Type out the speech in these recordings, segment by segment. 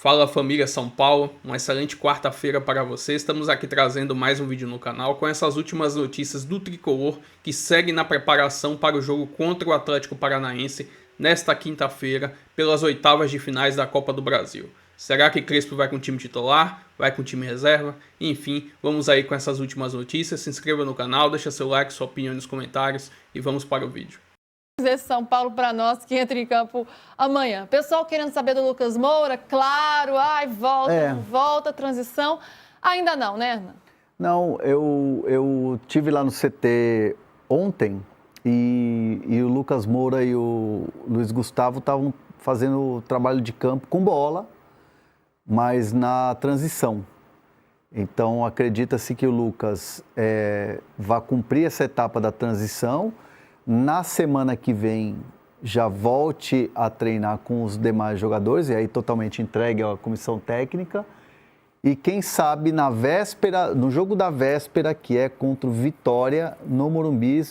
Fala família São Paulo, uma excelente quarta-feira para você. Estamos aqui trazendo mais um vídeo no canal com essas últimas notícias do Tricolor que segue na preparação para o jogo contra o Atlético Paranaense nesta quinta-feira pelas oitavas de finais da Copa do Brasil. Será que Crespo vai com o time titular? Vai com o time reserva? Enfim, vamos aí com essas últimas notícias. Se inscreva no canal, deixa seu like, sua opinião nos comentários e vamos para o vídeo. Esse São Paulo para nós que entra em campo amanhã. Pessoal querendo saber do Lucas Moura, claro, volta, transição. Ainda não, né, Hernan? Não, eu tive lá no CT ontem e o Lucas Moura e o Luiz Gustavo estavam fazendo trabalho de campo com bola, mas na transição. Então, acredita-se que o Lucas vai cumprir essa etapa da transição. Na semana que vem, já volte a treinar com os demais jogadores, e aí totalmente entregue à comissão técnica. E quem sabe na véspera, no jogo da véspera, que é contra o Vitória, no Morumbi,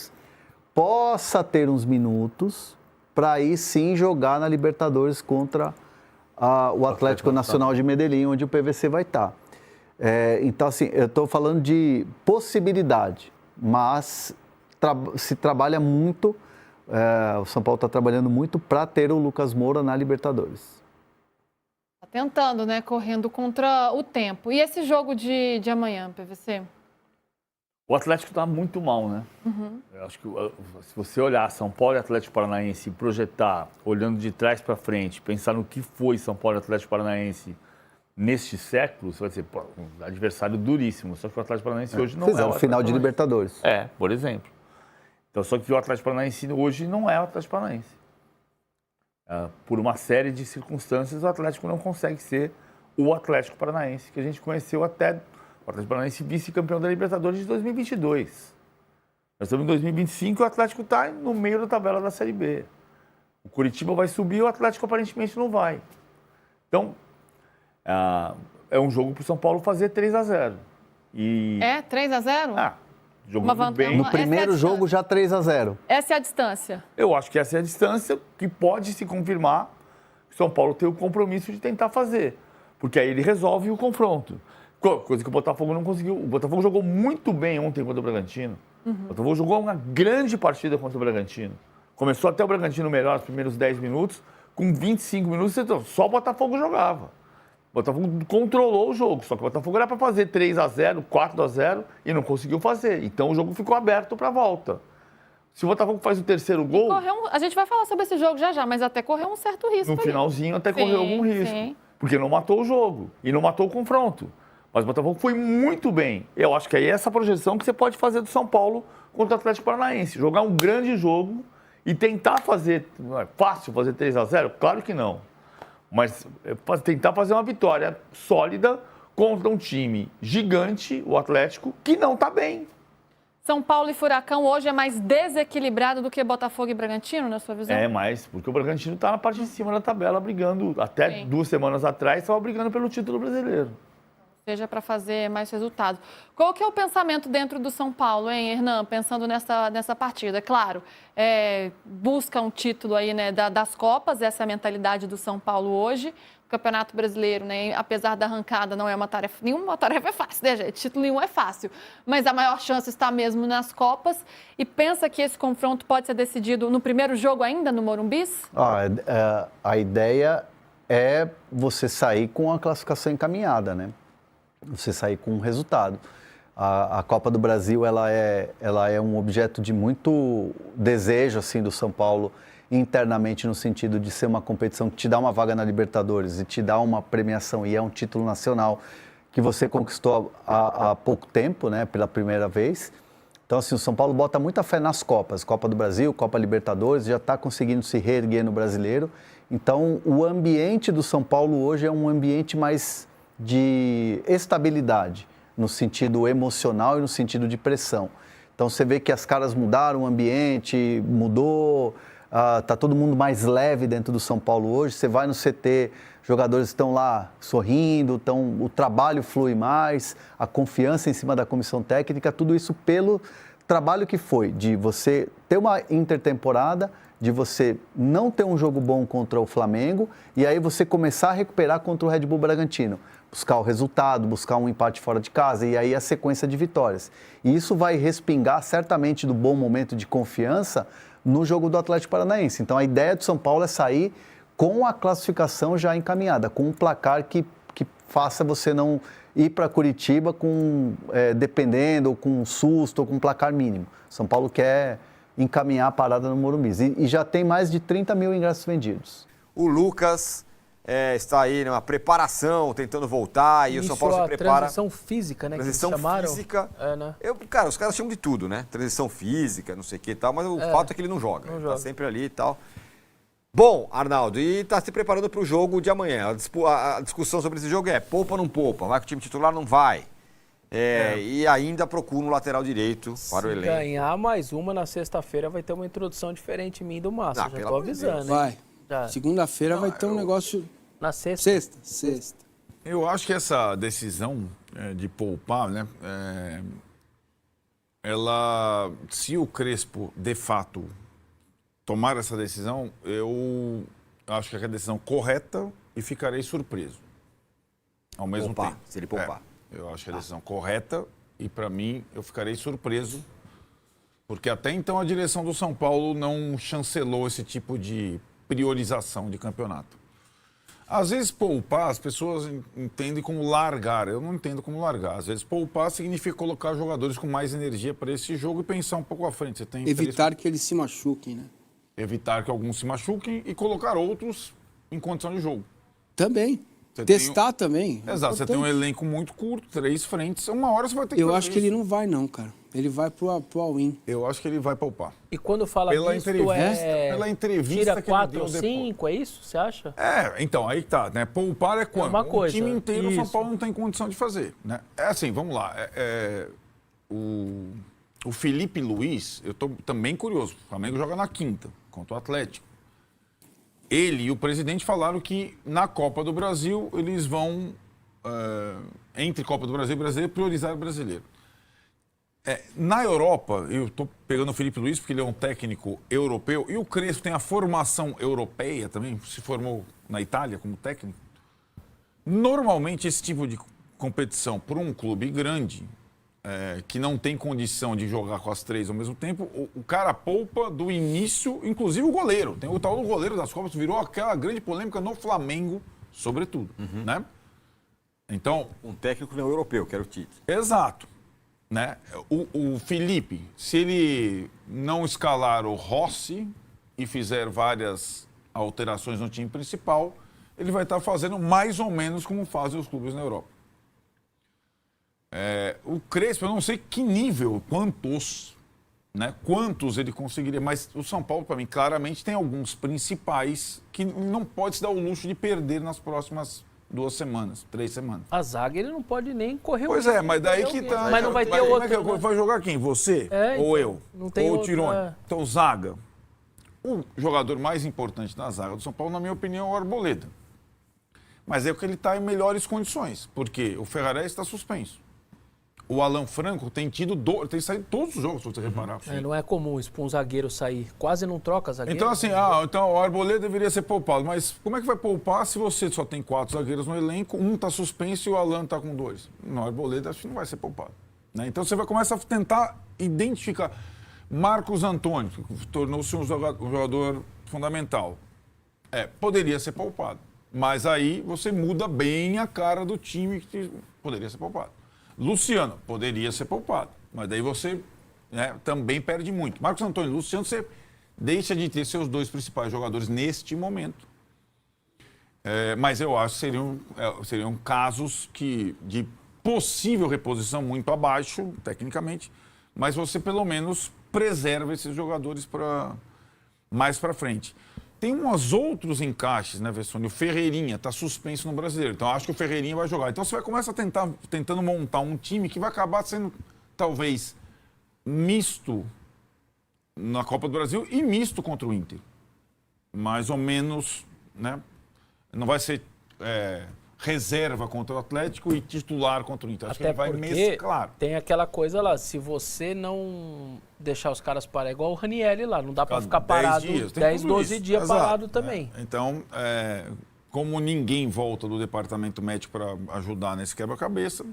possa ter uns minutos para aí sim jogar na Libertadores contra o Atlético Nacional de Medellín, onde o PVC vai estar. Então, assim, eu estou falando de possibilidade, mas se trabalha muito, o São Paulo está trabalhando muito para ter o Lucas Moura na Libertadores. Tá tentando, né? Correndo contra o tempo. E esse jogo de amanhã, PVC? O Atlético está muito mal, né? Eu acho que se você olhar São Paulo e Atlético Paranaense e projetar, olhando de trás para frente, pensar no que foi São Paulo e Atlético Paranaense neste século, você vai dizer, pô, um adversário duríssimo. Só que o Atlético Paranaense hoje não Fizeram o final de Libertadores. Por exemplo. Então, só que o Atlético Paranaense hoje não é o Atlético Paranaense. Por uma série de circunstâncias, o Atlético não consegue ser o Atlético Paranaense que a gente conheceu até o Atlético Paranaense vice-campeão da Libertadores de 2022. Nós estamos em 2025 e o Atlético está no meio da tabela da Série B. O Curitiba vai subir e o Atlético aparentemente não vai. Então, é um jogo para o São Paulo fazer 3-0. 3-0? Jogando bem. No primeiro jogo já 3-0. Essa é a distância? Eu acho que essa é a distância que pode se confirmar que o São Paulo tem o compromisso de tentar fazer. Porque aí ele resolve o confronto. Coisa que o Botafogo não conseguiu. O Botafogo jogou muito bem ontem contra o Bragantino. O Botafogo jogou uma grande partida contra o Bragantino. Começou até o Bragantino melhor os primeiros 10 minutos. Com 25 minutos, só o Botafogo jogava. O Botafogo controlou o jogo, só que o Botafogo era para fazer 3-0, 4-0 e não conseguiu fazer. Então o jogo ficou aberto para a volta. Se o Botafogo faz o terceiro gol... A gente vai falar sobre esse jogo já, mas até correu um certo risco. No finalzinho até correu algum risco. Sim. Porque não matou o jogo e não matou o confronto. Mas o Botafogo foi muito bem. Eu acho que aí é essa projeção que você pode fazer do São Paulo contra o Atlético Paranaense. Jogar um grande jogo e tentar fazer... Não é fácil fazer 3-0? Claro que não. Mas tentar fazer uma vitória sólida contra um time gigante, o Atlético, que não está bem. São Paulo e Furacão hoje é mais desequilibrado do que Botafogo e Bragantino, na sua visão? Mais, porque o Bragantino está na parte de cima da tabela, brigando. Até 2 semanas atrás, estava brigando pelo título brasileiro. Seja para fazer mais resultados. Qual que é o pensamento dentro do São Paulo, hein, Hernan? Pensando nessa partida, claro, busca um título aí, né, das Copas, essa é a mentalidade do São Paulo hoje. O Campeonato Brasileiro, né, apesar da arrancada, não é uma tarefa, nenhuma tarefa é fácil, né, gente? Título nenhum é fácil, mas a maior chance está mesmo nas Copas. E pensa que esse confronto pode ser decidido no primeiro jogo ainda, no Morumbi? A ideia é você sair com a classificação encaminhada, né? Você sair com um resultado. A Copa do Brasil ela é um objeto de muito desejo assim, do São Paulo internamente, no sentido de ser uma competição que te dá uma vaga na Libertadores e te dá uma premiação, e é um título nacional que você conquistou há pouco tempo, né, pela primeira vez. Então, assim, o São Paulo bota muita fé nas Copas, Copa do Brasil, Copa Libertadores, já está conseguindo se reerguer no Brasileiro. Então, o ambiente do São Paulo hoje é um ambiente mais de estabilidade, no sentido emocional e no sentido de pressão. Então você vê que as caras mudaram, o ambiente mudou, tá todo mundo mais leve dentro do São Paulo hoje. Você vai no CT, jogadores estão lá sorrindo, o trabalho flui mais, a confiança em cima da comissão técnica, tudo isso pelo trabalho que foi de você ter uma intertemporada, de você não ter um jogo bom contra o Flamengo e aí você começar a recuperar contra o Red Bull Bragantino. Buscar o resultado, buscar um empate fora de casa e aí a sequência de vitórias. E isso vai respingar certamente do bom momento de confiança no jogo do Atlético Paranaense. Então a ideia do São Paulo é sair com a classificação já encaminhada, com um placar que faça você não ir para Curitiba dependendo, ou com um susto, ou com um placar mínimo. São Paulo quer encaminhar a parada no Morumbi. E já tem mais de 30 mil ingressos vendidos. O Lucas está aí numa preparação, tentando voltar, e o São Paulo se prepara. Transição física, né? Transição que chamaram. física. Né? Cara, os caras chamam de tudo, né? Transição física, não sei o que e tal, mas o fato é que ele não joga. Ele tá sempre ali e tal. Bom, Arnaldo, e está se preparando para o jogo de amanhã. A discussão sobre esse jogo é poupa ou não poupa? Vai com o time titular, não vai? E ainda procura um lateral direito para o elenco. Se ganhar mais uma na sexta-feira, vai ter uma introdução diferente em mim e do Márcio. Já tô avisando. Vai. Segunda-feira vai ter um negócio... Na sexta? Sexta. Eu acho que essa decisão de poupar, né? Ela, se o Crespo, de fato, tomar essa decisão, eu acho que é a decisão correta e ficarei surpreso. Ao mesmo tempo. Se ele poupar. Eu acho que é a decisão correta e, para mim, eu ficarei surpreso, porque até então a direção do São Paulo não chancelou esse tipo de priorização de campeonato. Às vezes poupar, as pessoas entendem como largar. Eu não entendo como largar. Às vezes poupar significa colocar jogadores com mais energia para esse jogo e pensar um pouco à frente. Você tem Evitar que eles se machuquem, né? Evitar que alguns se machuquem e colocar outros em condição de jogo. Também. Você Testar também. Exato, você tem um elenco muito curto, 3 frentes, uma hora você vai ter que Eu acho que ele não vai não, cara. Ele vai pro all-in. Eu acho que ele vai poupar. E quando fala Pela misto, pela entrevista tira que ele 4 deu ou 5, é isso? Você acha? Então, aí tá, né? Poupar é quando? uma coisa, O time inteiro o São isso. Paulo não tem condição de fazer, né? É assim, vamos lá. O Felipe Luiz, eu tô também curioso. O Flamengo joga na quinta, contra o Atlético. Ele e o presidente falaram que na Copa do Brasil eles vão, entre Copa do Brasil e Brasileiro, priorizar o brasileiro. Na Europa, eu estou pegando o Felipe Luiz porque ele é um técnico europeu e o Crespo tem a formação europeia também, se formou na Itália como técnico. Normalmente esse tipo de competição por um clube grande, que não tem condição de jogar com as 3 ao mesmo tempo, o cara poupa do início, inclusive o goleiro. Tem o tal do goleiro das Copas, virou aquela grande polêmica no Flamengo, sobretudo, né? Então... Um técnico não europeu, que era o Tite. Exato. Né? O Felipe, se ele não escalar o Rossi e fizer várias alterações no time principal, ele vai estar fazendo mais ou menos como fazem os clubes na Europa. O Crespo, eu não sei que nível, quantos ele conseguiria, mas o São Paulo, para mim, claramente tem alguns principais que não pode se dar o luxo de perder nas próximas 2 semanas, 3 semanas. A zaga ele não pode nem correr Pois mas daí que tá. Mas não vai ter outro. Como é que vai jogar quem? Você? Ou eu? Não tem ou o outro, Tirone? Então, zaga. O jogador mais importante da zaga do São Paulo, na minha opinião, é o Arboleda. Mas é porque ele está em melhores condições, porque o Ferrarese está suspenso. O Alan Franco tem saído todos os jogos, se você reparar. Não é comum isso para um zagueiro sair. Quase não troca zagueiro. Então, assim, então o Arboleda deveria ser poupado. Mas como é que vai poupar se você só tem 4 zagueiros no elenco, um está suspenso e o Alan está com 2? Não, o Arboleda acho que não vai ser poupado. Né? Então você vai começar a tentar identificar. Marcos Antônio, que tornou-se um jogador fundamental. Poderia ser poupado. Mas aí você muda bem a cara do time que poderia ser poupado. Luciano, poderia ser poupado, mas daí você também perde muito. Marcos Antônio e Luciano, você deixa de ter seus 2 principais jogadores neste momento. Mas eu acho que seriam casos de possível reposição muito abaixo, tecnicamente, mas você pelo menos preserva esses jogadores mais para frente. Tem uns outros encaixes, né, Vessone? O Ferreirinha está suspenso no Brasileiro, então acho que o Ferreirinha vai jogar. Então você vai começar tentando montar um time que vai acabar sendo, talvez, misto na Copa do Brasil e misto contra o Inter. Mais ou menos, né? Não vai ser reserva contra o Atlético e titular contra o Inter. Acho que Até ele vai porque mesclar. tem aquela coisa lá, se você não deixar os caras parar, igual o Ranieri lá, não dá pra ficar 10 parado dias, tem 10, tudo 12 isso. dias Exato, parado né? também. Então, como ninguém volta do departamento médico para ajudar nesse quebra-cabeça,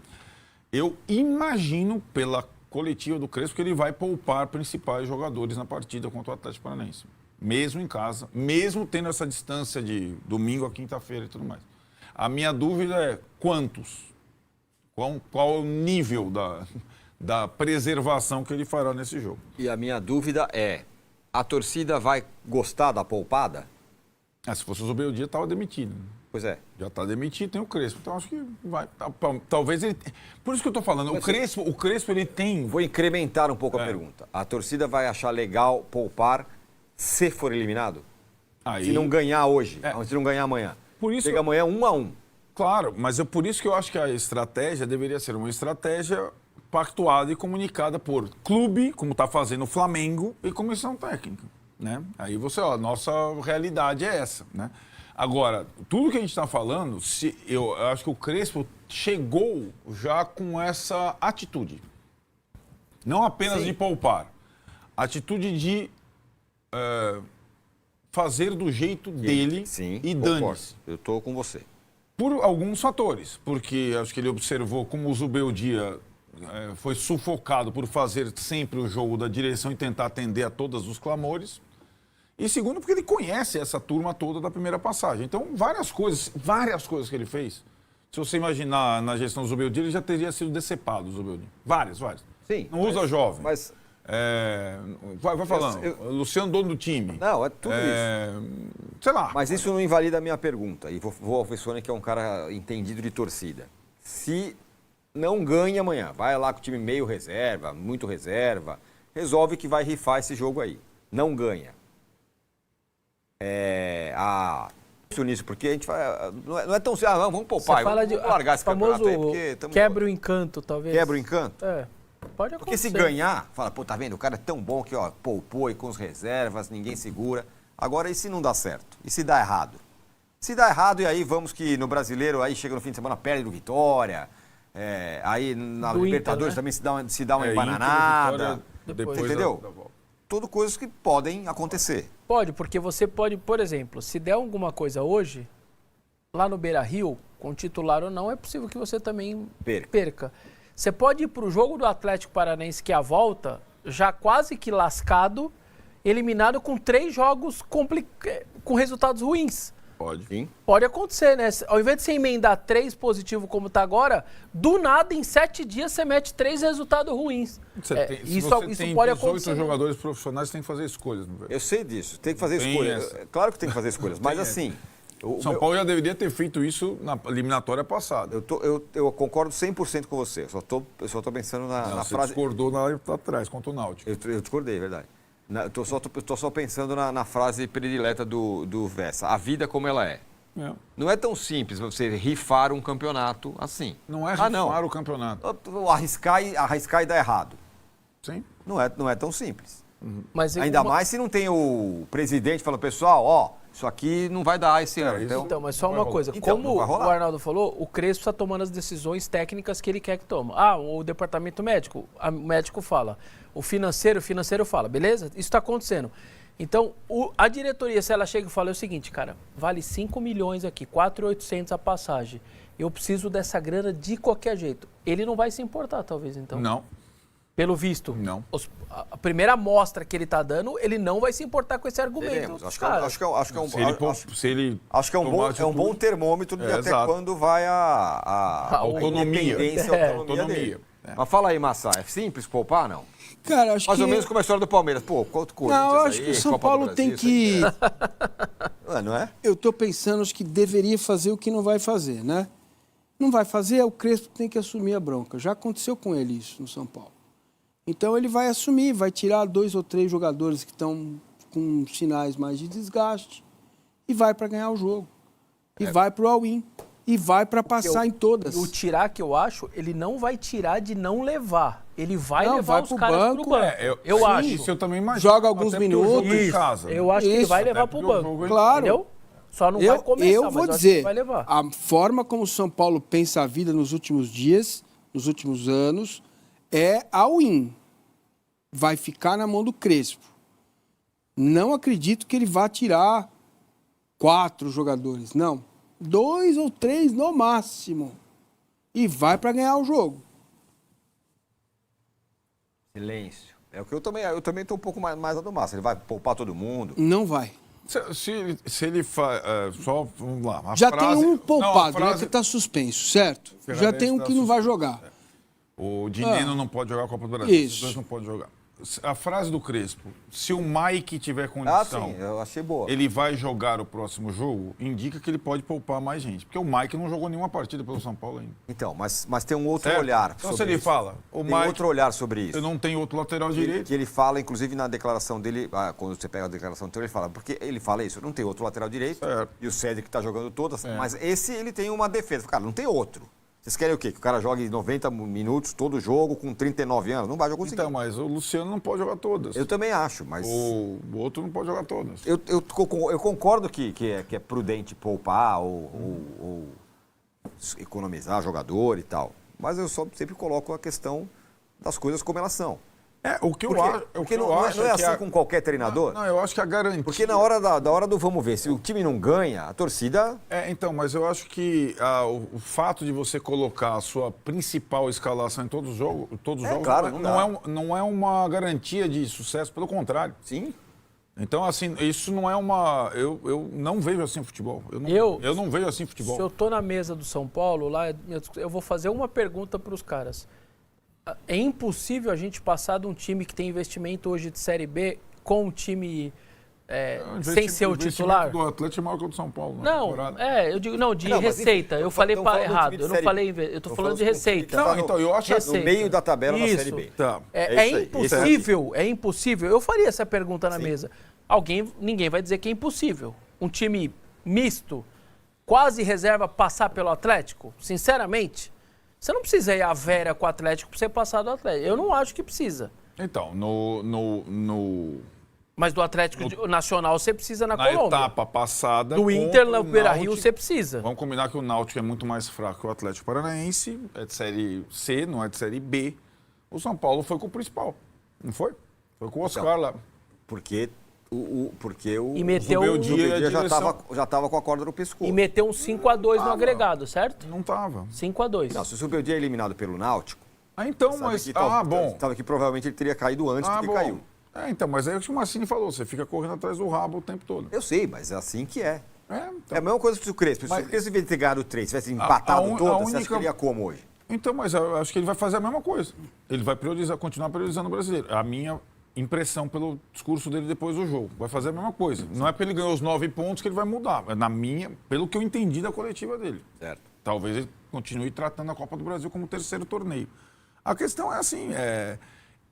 eu imagino pela coletiva do Crespo que ele vai poupar principais jogadores na partida contra o Atlético Paranaense. Mesmo em casa, mesmo tendo essa distância de domingo a quinta-feira e tudo mais. A minha dúvida é quantos? Qual é o nível da preservação que ele fará nesse jogo? E a minha dúvida é, a torcida vai gostar da poupada? Se fosse o Zubeldia, estava demitido. Pois é. Já está demitido, tem o Crespo. Então, acho que vai. Talvez ele. Por isso que eu estou falando, o Crespo ele tem. Vou incrementar um pouco a pergunta. A torcida vai achar legal poupar se for eliminado? Aí... Se não ganhar hoje, se não ganhar amanhã. Por isso... Chega amanhã 1-1. Claro, mas é por isso que eu acho que a estratégia deveria ser uma estratégia pactuada e comunicada por clube, como está fazendo o Flamengo, e comissão técnica. Né? Aí você, a nossa realidade é essa. Né? Agora, tudo que a gente está falando, eu acho que o Crespo chegou já com essa atitude. Não apenas de poupar. Atitude de fazer do jeito dele e dane-se. Eu estou com você. Por alguns fatores. Porque acho que ele observou como o Zubeldia foi sufocado por fazer sempre o jogo da direção e tentar atender a todos os clamores. E segundo, porque ele conhece essa turma toda da primeira passagem. Então, várias coisas que ele fez. Se você imaginar na gestão do Zubeldia, ele já teria sido decepado, o Zubeldia. Várias. Sim. Não usa jovem. Mas... vai falando. Luciano, dono do time. Não, é tudo isso. Sei lá. Mas isso não invalida a minha pergunta. E vou ao Fessoni, que é um cara entendido de torcida. Se não ganha amanhã, vai lá com o time meio reserva, muito reserva, resolve que vai rifar esse jogo aí. Não ganha. Nisso, porque a gente vai. Não é tão assim, vamos poupar, vamos largar esse campeonato aí, porque quebra o encanto, talvez. Quebra o encanto? Pode acontecer. Porque se ganhar, fala, tá vendo, o cara é tão bom que, poupou aí com os reservas, ninguém segura. Agora, e se não dá certo? E se dá errado? Se dá errado, e aí vamos que no Brasileiro, aí chega no fim de semana, perde do Vitória, aí na do Libertadores Inter, né? também se dá uma embananada. Depois entendeu? Tudo coisas que podem acontecer. Pode, porque você pode, por exemplo, se der alguma coisa hoje, lá no Beira-Rio, com titular ou não, é possível que você também perca. Você pode ir para o jogo do Atlético Paranaense, que é a volta, já quase que lascado, eliminado com 3 jogos com resultados ruins. Pode. Sim. Pode acontecer, né? Ao invés de você emendar 3 positivos como está agora, do nada, em 7 dias, você mete 3 resultados ruins. Isso pode acontecer. 18 jogadores profissionais, você tem que fazer escolhas. Eu sei disso, tem que fazer escolhas. Claro que tem que fazer escolhas, mas assim... São Paulo já deveria ter feito isso na eliminatória passada. Eu concordo 100% com você, eu só tô pensando na você frase... discordou lá atrás, contra o Náutico. Eu discordei, é verdade. Eu tô só pensando na frase predileta do Vessa. A vida como ela é. Não é tão simples você rifar um campeonato assim. Não é rifar o campeonato. Arriscar e dar errado. Sim. Não é tão simples. Mas ainda mais se não tem o presidente falando, pessoal, isso aqui não vai dar esse ano. Então, mas só uma coisa. Como o Arnaldo falou, o Crespo está tomando as decisões técnicas que ele quer que tome. O departamento médico, o médico fala. O financeiro fala, beleza? Isso está acontecendo. Então, a diretoria, se ela chega e fala o seguinte, cara, vale 5 milhões aqui, 4.800 a passagem. Eu preciso dessa grana de qualquer jeito. Ele não vai se importar, talvez, então. Não. Pelo visto. Não. A primeira amostra que ele está dando, ele não vai se importar com esse argumento. Acho que é um bom termômetro de até quando vai a autonomia. Dele. Mas fala aí, Massa, é simples poupar, não? Cara, acho Mais ou menos como a história do Palmeiras. Quanto Corinthians não, eu acho que o São Paulo tem que... Não é? Eu estou pensando, acho que deveria fazer o que não vai fazer, né? Não vai fazer, o Crespo tem que assumir a bronca. Já aconteceu com ele isso no São Paulo. Então ele vai assumir, vai tirar 2 ou 3 jogadores que estão com sinais mais de desgaste e vai para ganhar o jogo. E vai para o all-in. E vai para passar em todas. O tirar que eu acho, ele não vai tirar de não levar. Ele vai levar os caras pro banco. Eu acho. Isso eu também imagino. Joga alguns minutos. Em casa, eu acho que ele vai levar pro banco. Claro. Entendeu? Só não vai começar, eu mas vou acho dizer, que vai levar. a forma como o São Paulo pensa a vida nos últimos dias, nos últimos anos, é all-in. Vai ficar na mão do Crespo. Não acredito que ele vá tirar 4 jogadores, não. 2 ou 3 no máximo. E vai para ganhar o jogo. Silêncio. É o que eu também estou um pouco mais a do Massa. Ele vai poupar todo mundo. Não vai. Se ele faz. Só, vamos lá. Já tem um poupado, né, que está suspenso, certo? Já tem um que não vai jogar. O Dineno não pode jogar a Copa do Brasil. Isso. Os dois não podem jogar. A frase do Crespo, se o Mike tiver condição, sim, eu achei boa. ele vai jogar o próximo jogo, indica que ele pode poupar mais gente. Porque o Mike não jogou nenhuma partida pelo São Paulo ainda. Então, mas tem um outro Certo? olhar Então, sobre se ele isso. fala, o Tem Mike, outro olhar sobre isso. eu não tenho outro lateral direito. Que ele fala, inclusive na declaração dele, quando você pega a declaração dele, ele fala, porque ele fala isso, não tem outro lateral direito, Certo. e o Cédric está jogando todas, mas esse ele tem uma defesa. Cara, não tem outro. Vocês querem o quê? Que o cara jogue 90 minutos todo jogo com 39 anos? Não vai jogar conseguir. Então, mas o Luciano não pode jogar todas. Eu também acho, mas... O outro não pode jogar todas. Eu concordo que é prudente poupar ou economizar jogador e tal, mas eu sempre coloco a questão das coisas como elas são. O que eu Porque, acho. porque não é assim com qualquer treinador? Não, eu acho que a garantia. Porque na hora do vamos ver, se o time não ganha, a torcida... Então, mas eu acho que o fato de você colocar a sua principal escalação em todos os jogos, claro, não é uma garantia de sucesso, pelo contrário. Sim. Então, assim, isso não é uma... Eu não vejo assim futebol. Eu não vejo assim futebol. Se eu tô na mesa do São Paulo, lá, eu vou fazer uma pergunta para os caras. É impossível a gente passar de um time que tem investimento hoje de Série B com um time sem ser o titular? O Atlético é maior que o do São Paulo. Não, eu digo, não, de receita. Eu falei errado. Eu não falei, eu tô falando de receita. Não, então, eu acho no meio da tabela da Série B. Tá. É impossível. Eu faria essa pergunta na mesa. Ninguém vai dizer que é impossível. Um time misto, quase reserva, passar pelo Atlético? Sinceramente, você não precisa ir à Vera com o Atlético para você passar do Atlético. Eu não acho que precisa. Então, Mas do Atlético Nacional você precisa na Colômbia. Na etapa passada... Do Inter, no Beira-Rio, você precisa. Vamos combinar que o Náutico é muito mais fraco que o Atlético Paranaense, é de Série C, não é de Série B. O São Paulo foi com o principal, não foi? Foi com o Oscar lá. Porque o Zubeldia já estava com a corda no pescoço. E meteu um 5-2 no agregado, certo? Não estava. 5-2. Não, se o Zubeldia é eliminado pelo Náutico... Sabe que provavelmente ele teria caído antes do que caiu. Então, mas é o que o Massini falou, você fica correndo atrás do rabo o tempo todo. Eu sei, mas é assim que é. Então. É a mesma coisa que o Crespo. Se o Crespo, em vez de ter ganhado 3, tivesse empatado todas, você acha que ele ia como hoje? Então, mas eu acho que ele vai fazer a mesma coisa. Ele vai continuar priorizando o brasileiro. A minha impressão pelo discurso dele depois do jogo. Vai fazer a mesma coisa. Não é para ele ganhar os 9 pontos que ele vai mudar. É pelo que eu entendi da coletiva dele. Certo. Talvez ele continue tratando a Copa do Brasil como terceiro torneio. A questão é assim,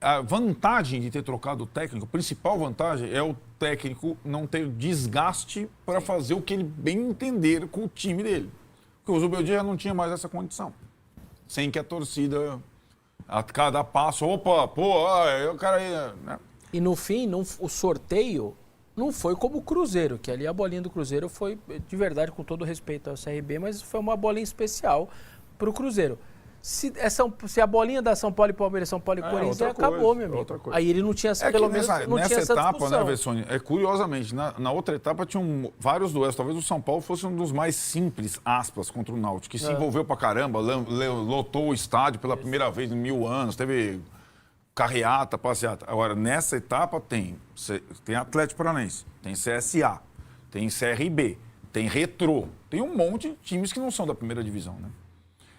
a vantagem de ter trocado o técnico, a principal vantagem é o técnico não ter desgaste para fazer o que ele bem entender com o time dele. Porque o Zubeldia já não tinha mais essa condição. Sem que a torcida, a cada passo, o cara aí... Né? E no fim, o sorteio não foi como o Cruzeiro, que ali a bolinha do Cruzeiro foi, de verdade, com todo respeito ao CRB, mas foi uma bolinha especial para o Cruzeiro. Se a bolinha da São Paulo e Palmeiras, São Paulo e Corinthians, acabou, meu amigo. Aí ele não tinha, pelo menos, não tinha essa etapa, discussão. né, Vessone? Curiosamente, na outra etapa tinham vários duelos. Talvez o São Paulo fosse um dos mais simples, aspas, contra o Náutico, que se envolveu pra caramba, lotou o estádio pela primeira vez em 1000 anos, teve carreata, passeata. Agora, nessa etapa tem Atlético Paranaense, tem CSA, tem CRB, tem Retrô, tem um monte de times que não são da primeira divisão, né?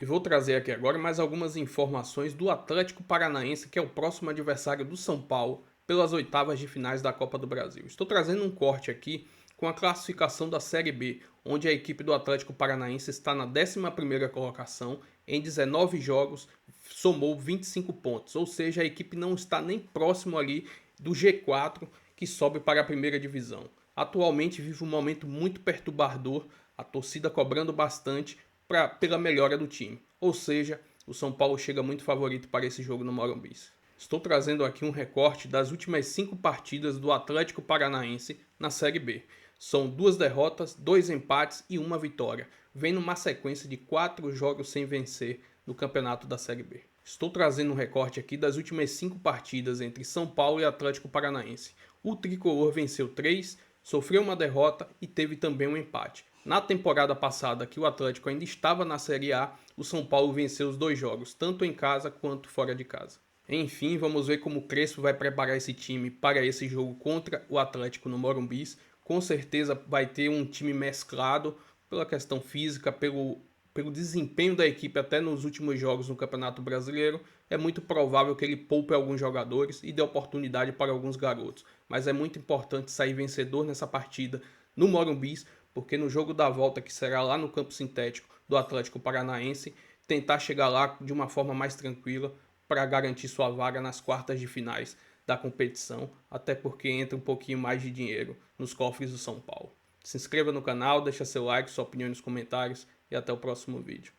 E vou trazer aqui agora mais algumas informações do Atlético Paranaense, que é o próximo adversário do São Paulo pelas oitavas de finais da Copa do Brasil. Estou trazendo um corte aqui com a classificação da Série B, onde a equipe do Atlético Paranaense está na 11ª colocação, em 19 jogos, somou 25 pontos, ou seja, a equipe não está nem próximo ali do G4, que sobe para a primeira divisão. Atualmente vive um momento muito perturbador, a torcida cobrando bastante pela melhora do time. Ou seja, o São Paulo chega muito favorito para esse jogo no Morumbi. Estou trazendo aqui um recorte das últimas 5 partidas do Atlético Paranaense na Série B. São 2 derrotas, 2 empates e 1 vitória, vem numa sequência de 4 jogos sem vencer no campeonato da Série B. Estou trazendo um recorte aqui das últimas 5 partidas entre São Paulo e Atlético Paranaense. O tricolor venceu 3, sofreu uma derrota e teve também um empate. Na temporada passada, que o Atlético ainda estava na Série A, o São Paulo venceu os 2 jogos, tanto em casa quanto fora de casa. Enfim, vamos ver como o Crespo vai preparar esse time para esse jogo contra o Atlético no Morumbi. Com certeza vai ter um time mesclado pela questão física, pelo desempenho da equipe até nos últimos jogos no Campeonato Brasileiro. É muito provável que ele poupe alguns jogadores e dê oportunidade para alguns garotos. Mas é muito importante sair vencedor nessa partida no Morumbi, porque no jogo da volta, que será lá no campo sintético do Atlético Paranaense, tentar chegar lá de uma forma mais tranquila para garantir sua vaga nas quartas de finais da competição, até porque entra um pouquinho mais de dinheiro nos cofres do São Paulo. Se inscreva no canal, deixa seu like, sua opinião nos comentários e até o próximo vídeo.